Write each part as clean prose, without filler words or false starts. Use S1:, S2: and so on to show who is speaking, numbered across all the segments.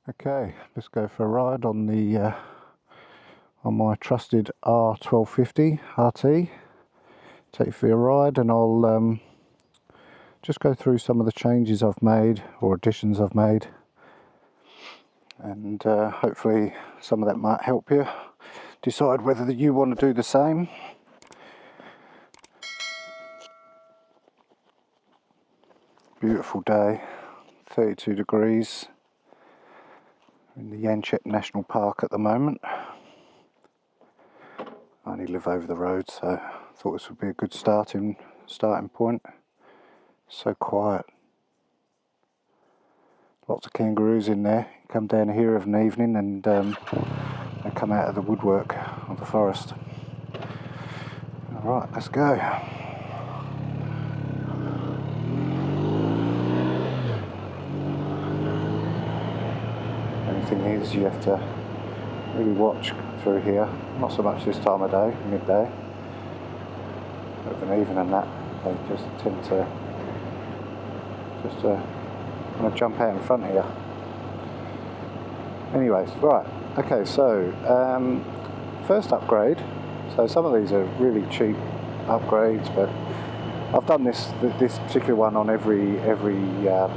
S1: Okay, let's go for a ride on the on my trusted R1250RT. Take you for a ride, and I'll just go through some of the changes I've made or additions I've made, and hopefully some of that might help you decide whether you want to do the same. Beautiful day, 32 degrees. In the Yanchep National Park at the moment. I only live over the road, so I thought this would be a good starting point. So quiet. Lots of kangaroos in there. You come down here of an evening and they come out of the woodwork of the forest. Alright, let's go. Only thing is, you have to really watch through here. Not so much this time of day, midday. Of an evening and that, they just tend to want to jump out in front of you. Anyways, right. Okay, so first upgrade. So some of these are really cheap upgrades, but I've done this particular one on every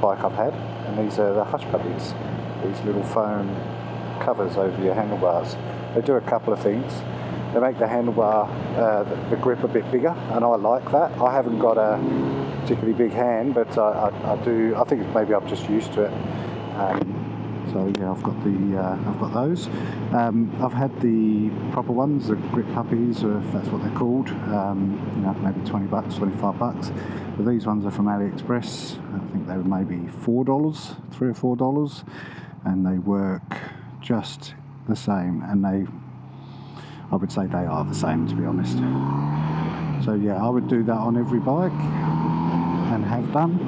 S1: bike I've had, and these are the hush puppies. These little foam covers over your handlebars. They do a couple of things. They make the handlebar, the grip a bit bigger, and I like that. I haven't got a particularly big hand, but I do. I think maybe I'm just used to it. So yeah, I've got those. I've had the proper ones, the grip puppies, or if that's what they're called. Maybe $20, $25. But these ones are from AliExpress. I think they were maybe $4, $3 or $4, and they work just the same. And I would say they are the same, to be honest. So yeah, I would do that on every bike, and have done.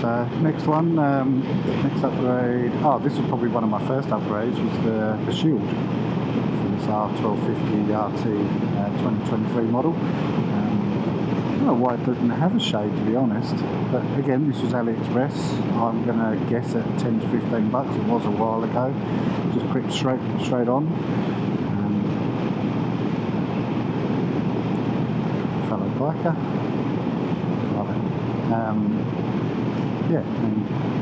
S1: So next one, next upgrade. Oh, this was probably one of my first upgrades, was the shield for this R1250RT 2023 model. I don't know why it doesn't have a shade, to be honest, but again, this was AliExpress. I'm going to guess at $10 to $15. It was a while ago. Just clipped straight on. Fellow biker. Love it. Yeah, and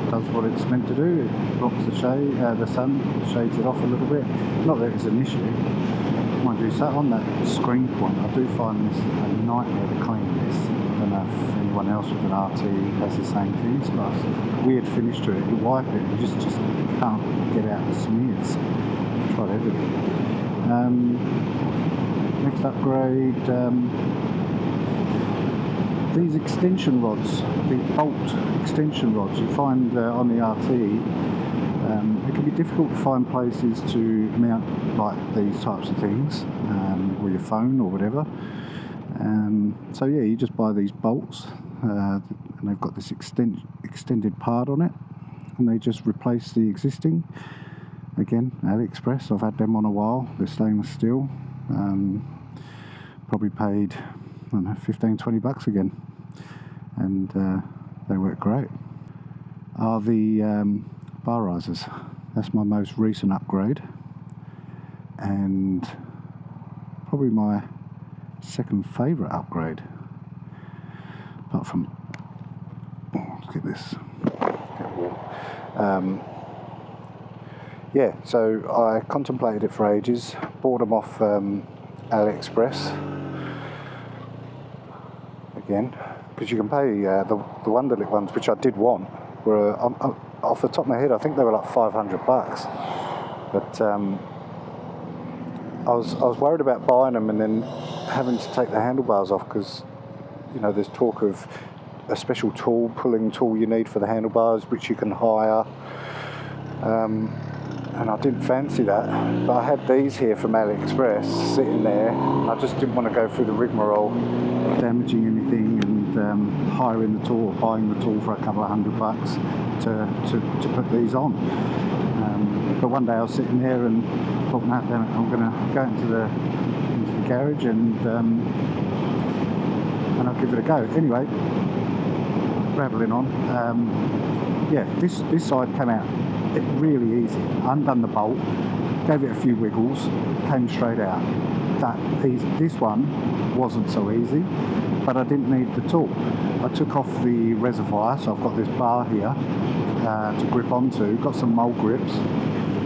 S1: does what it's meant to do. It blocks the shade, the sun, shades it off a little bit. Not that it's an issue. Mind you, so on that screen point, I do find this a nightmare to clean this. I don't know if anyone else with an RT has the same thing. It's got a weird finish to it. You wipe it, you just can't get out the smears. I've tried everything. Next upgrade. These extension rods, the bolt extension rods, you find on the RT, it can be difficult to find places to mount like these types of things, or your phone or whatever. So yeah, you just buy these bolts, and they've got this extended part on it, and they just replace the existing. Again, AliExpress, I've had them on a while. They're stainless steel. Probably paid, I don't know, $15, $20 again, and they work great. Are the bar risers. That's my most recent upgrade, and probably my second favourite upgrade, apart from, look at this. Yeah, so I contemplated it for ages, bought them off AliExpress. Again, because you can pay the Wonderlic ones, which I did want, were off the top of my head, I think they were like $500. But I was worried about buying them and then having to take the handlebars off, because there's talk of a special pulling tool you need for the handlebars, which you can hire. And I didn't fancy that, but I had these here from AliExpress sitting there. I just didn't want to go through the rigmarole of damaging anything and hiring the tool or buying the tool for a couple of $100 to put these on. But one day I was sitting there and thought, no, damn it, I'm going to go into the garage and I'll give it a go. Anyway, rattling on. Yeah, this side came out really easy. Undone the bolt, gave it a few wiggles, came straight out. This one wasn't so easy, but I didn't need the tool. I took off the reservoir, so I've got this bar here to grip onto, got some mole grips,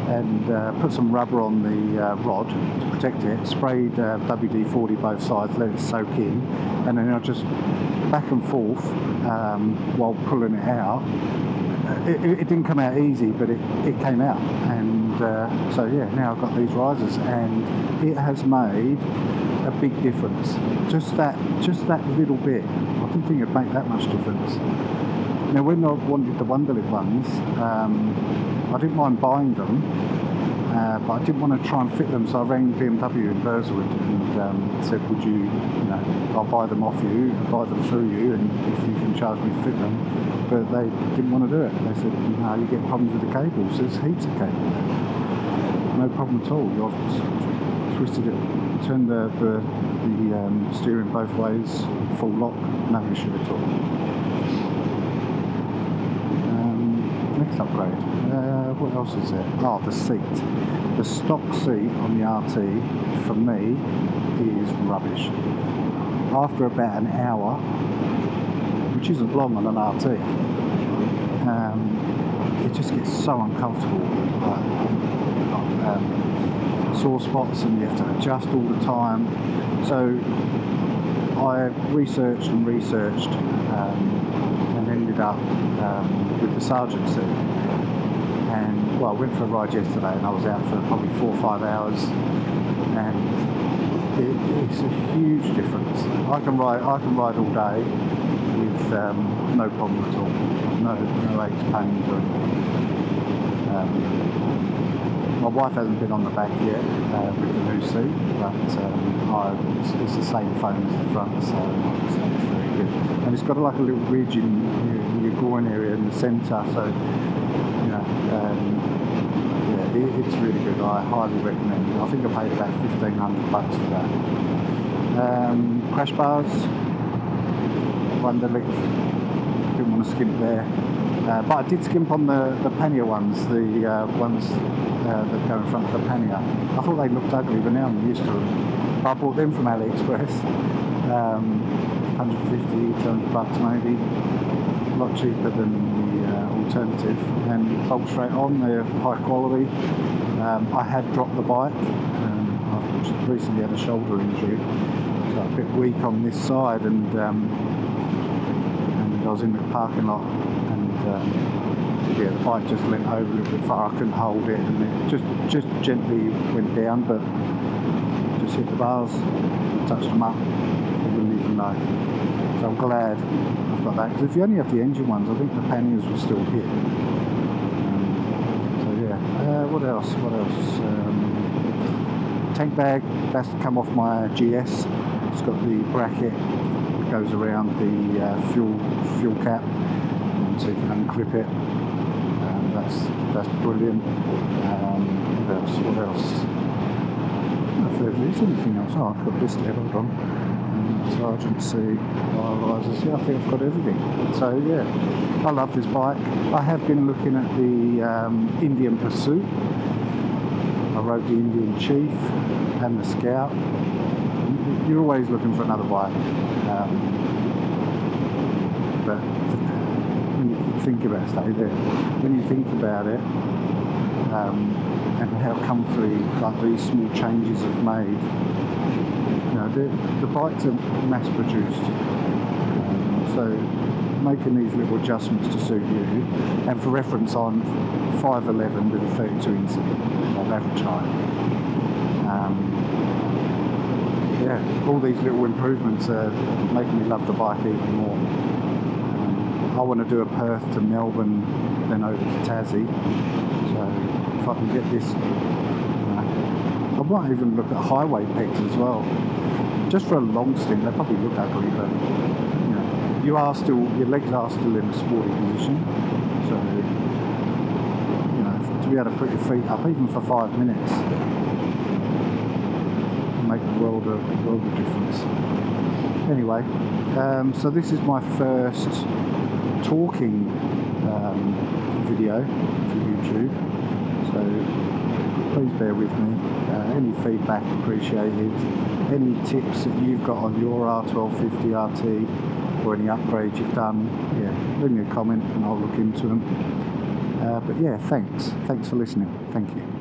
S1: and put some rubber on the rod to protect it, sprayed WD-40 both sides, let it soak in, and then I just back and forth while pulling it out. It didn't come out easy, but it came out, and so yeah, now I've got these risers, and it has made a big difference. Just that little bit. I didn't think it'd make that much difference. Now, when I wanted the Wonderlit ones, I didn't mind buying them, but I didn't want to try and fit them, so I rang BMW in Burswood and said, would you, I'll buy them off you, buy them through you, and if you can charge me to fit them. But they didn't want to do it. They said, no, you get problems with the cables. There's heaps of cable. No problem at all. I've twisted it, turned the steering both ways, full lock, no issue at all. Next upgrade. What else is there? Oh, the seat. The stock seat on the RT, for me, is rubbish. After about an hour, which isn't long on an RT, it just gets so uncomfortable. Sore spots, and you have to adjust all the time. So I researched and ended up with the Sergeant seat. And well, I went for a ride yesterday, and I was out for probably 4 or 5 hours, and it's a huge difference. I can ride all day with no problem at all, no aches, pains or anything. My wife hasn't been on the back yet with the new seat, but it's the same foam as the front, so it's very good. And it's got like a little ridge in your groin area in the centre, so yeah, it's really good. I highly recommend it. I think I paid about $1,500 for that. Crash bars, Wonderlit. Didn't want to skimp there. But I did skimp on the pannier ones, the ones that go in front of the pannier. I thought they looked ugly, but now I'm used to them. I bought them from AliExpress, 150, 200 bucks maybe. A lot cheaper than the alternative, and bolt straight on. They're high quality. I had dropped the bike. I've recently had a shoulder injury, so I'm a bit weak on this side, and I was in the parking lot, and yeah, the bike just leant over a little bit far. I couldn't hold it, and it just gently went down, but just hit the bars, touched them up. I wouldn't even know. So I'm glad I've got that, because if you only have the engine ones, I think the panniers will still hit. So yeah, what else? Tank bag, that's come off my GS. It's got the bracket that goes around the fuel cap, so you can unclip it. That's brilliant. What else? I don't know if there is anything else. Oh, I've got this there, hold on. Sergeant C, risers. Yeah, I think I've got everything. So yeah, I love this bike. I have been looking at the Indian Pursuit. I rode the Indian Chief and the Scout. You're always looking for another bike, but when you think about it, when you think about it, and how comfy like these small changes have made, the bikes are mass produced, so making these little adjustments to suit you. And for reference, I'm 5'11" with a 32 incident of average height. Yeah, all these little improvements are making me love the bike even more. I want to do a Perth to Melbourne, then over to Tassie. So if I can get this, I might even look at highway pegs as well. Just for a long stint, they probably look ugly, but your legs are still in a sporty position. So to be able to put your feet up even for 5 minutes, make a world of difference. Anyway, so this is my first talking video for YouTube, so please bear with me. Any feedback appreciated. Any tips that you've got on your R1250RT or any upgrades you've done, yeah, leave me a comment and I'll look into them. But yeah, thanks for listening. Thank you.